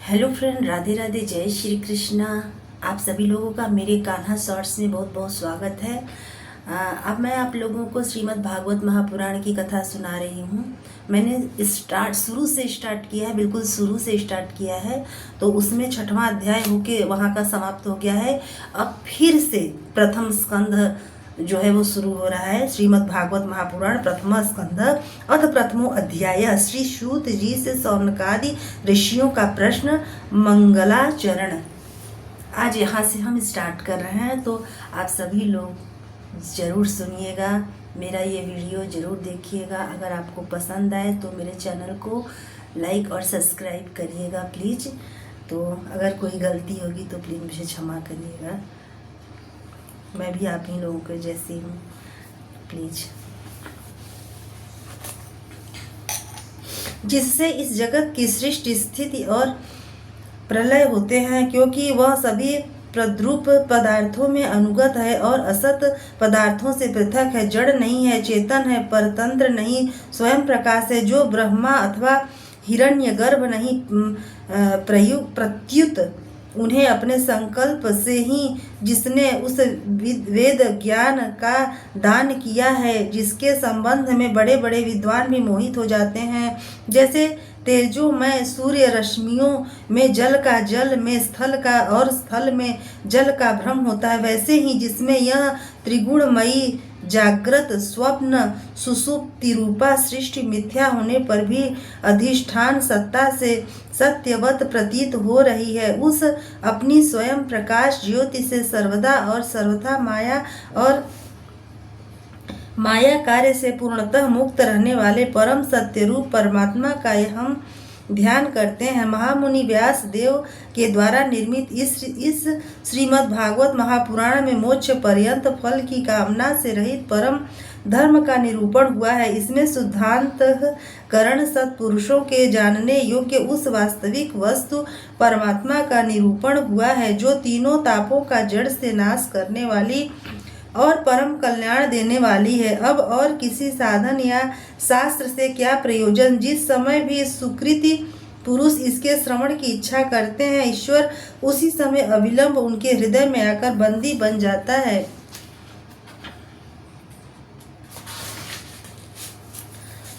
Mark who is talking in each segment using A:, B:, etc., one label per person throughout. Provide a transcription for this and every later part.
A: Hello friend, Radhe Radhe, जय श्री कृष्णा। आप सभी लोगों का मेरे कान्हा शॉर्ट्स में बहुत बहुत स्वागत है। अब मैं आप लोगों को श्रीमद् भागवत महापुराण की कथा सुना रही हूँ। मैंने शुरू से स्टार्ट किया है, बिल्कुल शुरू से स्टार्ट किया है। तो उसमें 6वां अध्याय होके वहाँ का समाप्त हो गया है। अब फिर से प्रथम स्कंध जो है वो शुरू हो रहा है। श्रीमद् भागवत महापुराण प्रथम स्कंध अथ प्रथमो अध्याय। श्री सूत जी से सौनकादि ऋषियों का प्रश्न, मंगलाचरण। आज यहाँ से हम स्टार्ट कर रहे हैं, तो आप सभी लोग ज़रूर सुनिएगा, मेरा ये वीडियो ज़रूर देखिएगा। अगर आपको पसंद आए तो मेरे चैनल को लाइक और सब्सक्राइब करिएगा प्लीज़। तो अगर कोई गलती होगी तो प्लीज़ मुझे क्षमा करिएगा, मैं भी आप ही लोगों के जैसी हूँ, प्लीज। जिससे इस जगत की सृष्टि, स्थिति और प्रलय होते हैं, क्योंकि वह सभी प्रद्रूप पदार्थों में अनुगत है और असत पदार्थों से पृथक है। जड़ नहीं है, चेतन है, परतंत्र नहीं, स्वयं प्रकाश है। जो ब्रह्मा अथवा हिरण्यगर्भ नहीं, प्रत्युत उन्हें अपने संकल्प से ही जिसने उस वेद ज्ञान का दान किया है, जिसके संबंध में बड़े बड़े विद्वान भी मोहित हो जाते हैं। जैसे तेजोमय सूर्य रश्मियों में जल का, जल में स्थल का और स्थल में जल का भ्रम होता है, वैसे ही जिसमें यह त्रिगुणमयी जागृत, स्वप्न, सुषुप्ति रूपा सृष्टि मिथ्या होने पर भी अधिष्ठान सत्ता से सत्यवत प्रतीत हो रही है, उस अपनी स्वयं प्रकाश ज्योति से सर्वदा और सर्वथा माया और माया कार्य से पूर्णतः मुक्त रहने वाले परम सत्य रूप परमात्मा का हम ध्यान करते हैं। महामुनि व्यास देव के द्वारा निर्मित इस श्रीमद् भागवत महापुराण में मोक्ष पर्यंत फल की कामना से रहित परम धर्म का निरूपण हुआ है। इसमें शुद्धांतःकरण सत्पुरुषों के जानने योग्य उस वास्तविक वस्तु परमात्मा का निरूपण हुआ है, जो तीनों तापों का जड़ से नाश करने वाली और परम कल्याण देने वाली है। अब और किसी साधन या शास्त्र से क्या प्रयोजन? जिस समय भी सुकृति पुरुष इसके श्रवण की इच्छा करते हैं, ईश्वर उसी समय अविलंब उनके हृदय में आकर बंदी बन जाता है।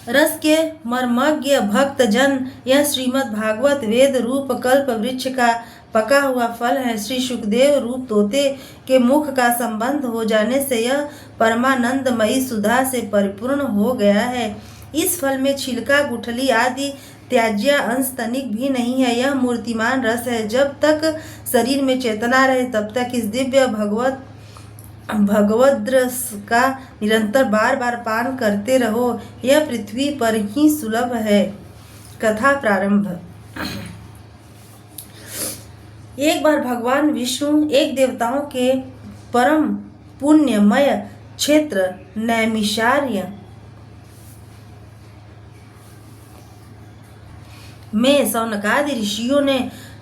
A: रस के मर्मज्ञ भक्त जन यह श्रीमद् भागवत वेद रूप कल्प वृक्ष का पका हुआ फल है। श्री सुखदेव रूप तोते के मुख का संबंध हो जाने से यह परमानंदमयी सुधा से परिपूर्ण हो गया है। इस फल में छिलका, गुठली आदि त्याज्य अंश तनिक भी नहीं है। यह मूर्तिमान रस है। जब तक शरीर में चेतना रहे तब तक इस दिव्य भगवद रस का निरंतर बार बार पान करते रहो। यह पृथ्वी पर ही सुलभ है। कथा प्रारंभ। एक बार भगवान विष्णु एक देवताओं के परम पुण्यमय क्षेत्र नैमिषारण्य में सौनकादि ऋषियों ने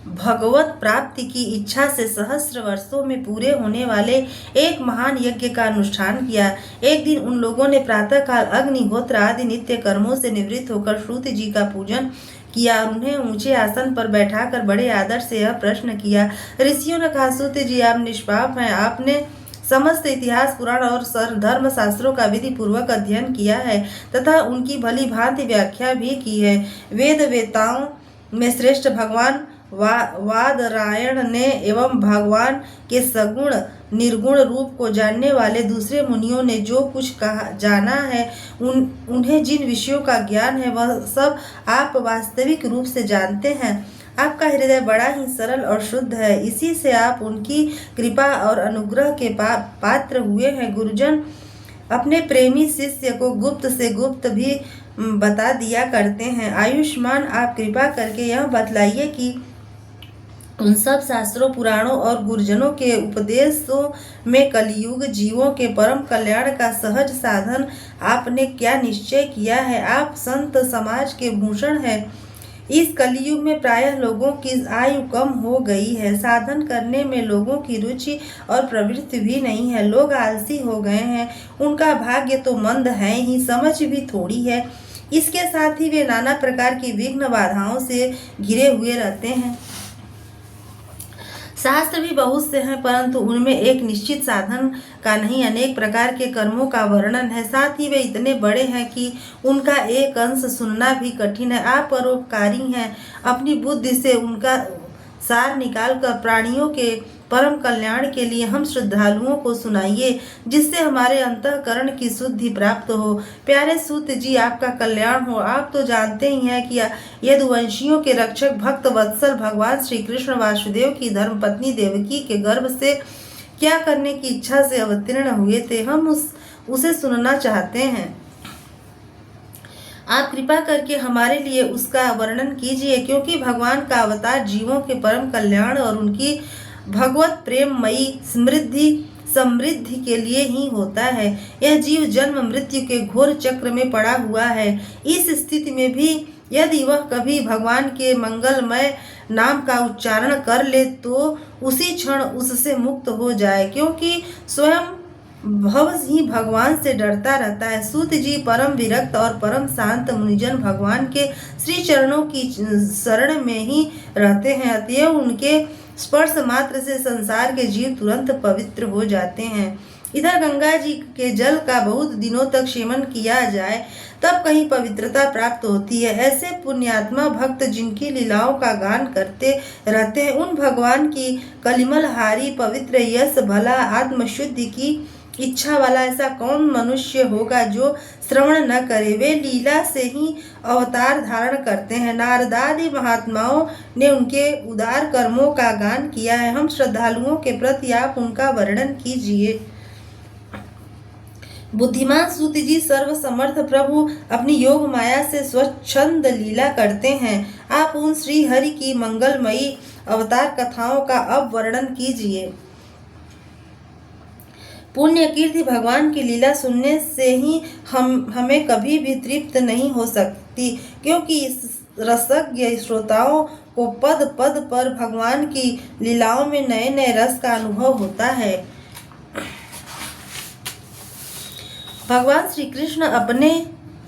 A: भगवत प्राप्ति की इच्छा से सहस्र वर्षों में पूरे होने वाले एक महान यज्ञ का अनुष्ठान किया। एक दिन उन लोगों ने प्रातःकाल अग्निहोत्र आदि नित्य कर्मों से निवृत्त होकर सूत जी का पूजन किया और उन्हें ऊंचे आसन पर बैठाकर बड़े आदर से यह प्रश्न किया। ऋषियों ने कहा, सूत जी, आप निष्पाप हैं। आपने समस्त इतिहास, पुराण और धर्म शास्त्रों का विधि पूर्वक अध्ययन किया है तथा उनकी भली भांति व्याख्या भी की है। वेद वेताओं में श्रेष्ठ भगवान वादरायण ने एवं भगवान के सगुण निर्गुण रूप को जानने वाले दूसरे मुनियों ने जो कुछ कहा जाना है, उन्हें जिन विषयों का ज्ञान है, वह सब आप वास्तविक रूप से जानते हैं। आपका हृदय बड़ा ही सरल और शुद्ध है, इसी से आप उनकी कृपा और अनुग्रह के पात्र हुए हैं। गुरुजन अपने प्रेमी शिष्य को गुप्त से गुप्त भी बता दिया करते हैं। आयुष्मान, आप कृपा करके यह बतलाइए कि उन सब शास्त्रों, पुराणों और गुरुजनों के उपदेशों में कलयुग जीवों के परम कल्याण का सहज साधन आपने क्या निश्चय किया है? आप संत समाज के भूषण हैं। इस कलयुग में प्रायः लोगों की आयु कम हो गई है। साधन करने में लोगों की रुचि और प्रवृत्ति भी नहीं है। लोग आलसी हो गए हैं। उनका भाग्य तो मंद है ही, समझ भी थोड़ी है। इसके साथ ही वे नाना प्रकार की विघ्न बाधाओं से घिरे हुए रहते हैं। शास्त्र भी बहुत से हैं, परंतु उनमें एक निश्चित साधन का नहीं, अनेक प्रकार के कर्मों का वर्णन है। साथ ही वे इतने बड़े हैं कि उनका एक अंश सुनना भी कठिन है। आप परोपकारी हैं, अपनी बुद्धि से उनका सार निकालकर प्राणियों के परम कल्याण के लिए हम श्रद्धालुओं को सुनाइए, जिससे हमारे अंतःकरण की शुद्धि प्राप्त हो। प्यारे सूत जी, आपका कल्याण हो। आप तो जानते ही हैं कि यदुवंशियों के रक्षक भक्त वत्सल भगवान श्री कृष्ण वासुदेव की धर्मपत्नी देवकी के गर्भ से क्या करने की इच्छा से अवतीर्ण हुए थे। हम उसे सुनना चाहते हैं। आप कृपा करके हमारे लिए उसका वर्णन कीजिए, क्योंकि भगवान का अवतार जीवों के परम कल्याण और उनकी भगवत प्रेममयी समृद्धि के लिए ही होता है। यह जीव जन्म मृत्यु के घोर चक्र में पड़ा हुआ है। इस स्थिति में भी यदि वह कभी भगवान के मंगलमय नाम का उच्चारण कर ले तो उसी क्षण उससे मुक्त हो जाए, क्योंकि स्वयं भव ही भगवान से डरता रहता है। सूत जी परम विरक्त और परम शांत मुनिजन भगवान के श्री चरणों की शरण में ही रहते हैं, अतएव उनके स्पर्श मात्र से संसार के जीव तुरंत पवित्र हो जाते हैं। इधर गंगा जी के जल का बहुत दिनों तक सेवन किया जाए तब कहीं पवित्रता प्राप्त होती है। ऐसे पुण्यात्मा भक्त जिनकी लीलाओं का गान करते रहते हैं, उन भगवान की कलिमलहारी पवित्र यश भला आत्मशुद्धि की इच्छा वाला ऐसा कौन मनुष्य होगा जो श्रवण न करे। वे लीला से ही अवतार धारण करते हैं। नारदादि महात्माओं ने उनके उदार कर्मों का गान किया है। हम श्रद्धालुओं के प्रति आप उनका वर्णन कीजिए। बुद्धिमान सूत जी, सर्व समर्थ प्रभु अपनी योग माया से स्वच्छंद लीला करते हैं। आप उन श्री हरि की मंगलमयी अवतार कथाओं का अब वर्णन कीजिए। पुण्य कीर्ति भगवान की लीला सुनने से ही हमें कभी भी तृप्त नहीं हो सकती, क्योंकि रसज्ञ श्रोताओं को पद पद पर भगवान की लीलाओं में नए नए रस का अनुभव होता है। भगवान श्री कृष्ण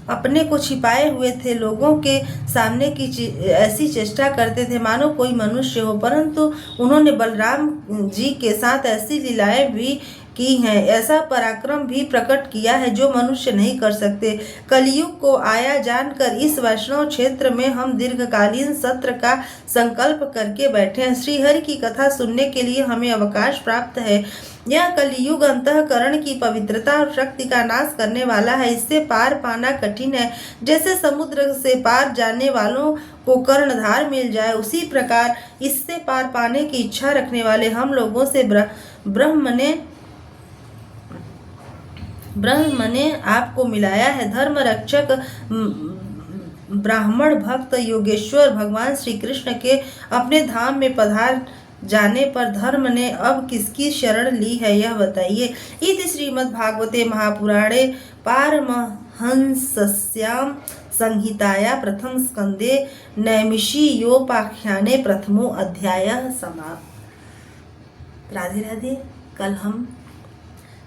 A: अपने को छिपाए हुए थे, लोगों के सामने की ऐसी चेष्टा करते थे मानो कोई मनुष्य हो, परंतु उन्होंने बलराम जी के साथ ऐसी लीलाएं भी की हैं, ऐसा पराक्रम भी प्रकट किया है जो मनुष्य नहीं कर सकते। कलयुग को आया जानकर इस वैष्णव क्षेत्र में हम दीर्घकालीन सत्र का संकल्प करके बैठे हैं। श्रीहरि की कथा सुनने के लिए हमें अवकाश प्राप्त है। यह कलयुग अंतःकरण की पवित्रता और शक्ति का नाश करने वाला है। इससे पार पाना कठिन है। जैसे समुद्र से पार जाने वालों को कर्णधार मिल जाए, उसी प्रकार इससे पार पाने की इच्छा रखने वाले हम लोगों से ब्रह्म ने आपको मिलाया है। धर्म रक्षक ब्राह्मण भक्त योगेश्वर भगवान श्री कृष्ण के अपने धाम में पधार जाने पर धर्म ने अब किसकी शरण ली है, यह बताइए। इति श्रीमद्भागवते महापुराणे पारमहंस्यां संहिताया प्रथम स्कंदे नैमिषीयोपाख्याने प्रथमो अध्यायः समाप्त। राधे राधे। कल हम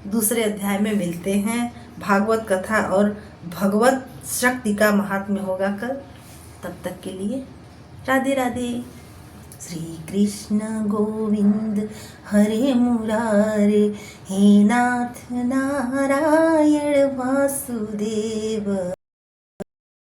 A: दूसरे अध्याय में मिलते हैं। भागवत कथा और भगवत शक्ति का महात्म्य होगा कल। तब तक के लिए राधे राधे। श्री कृष्ण गोविंद हरे मुरारे, हे नाथ नारायण वासुदेव।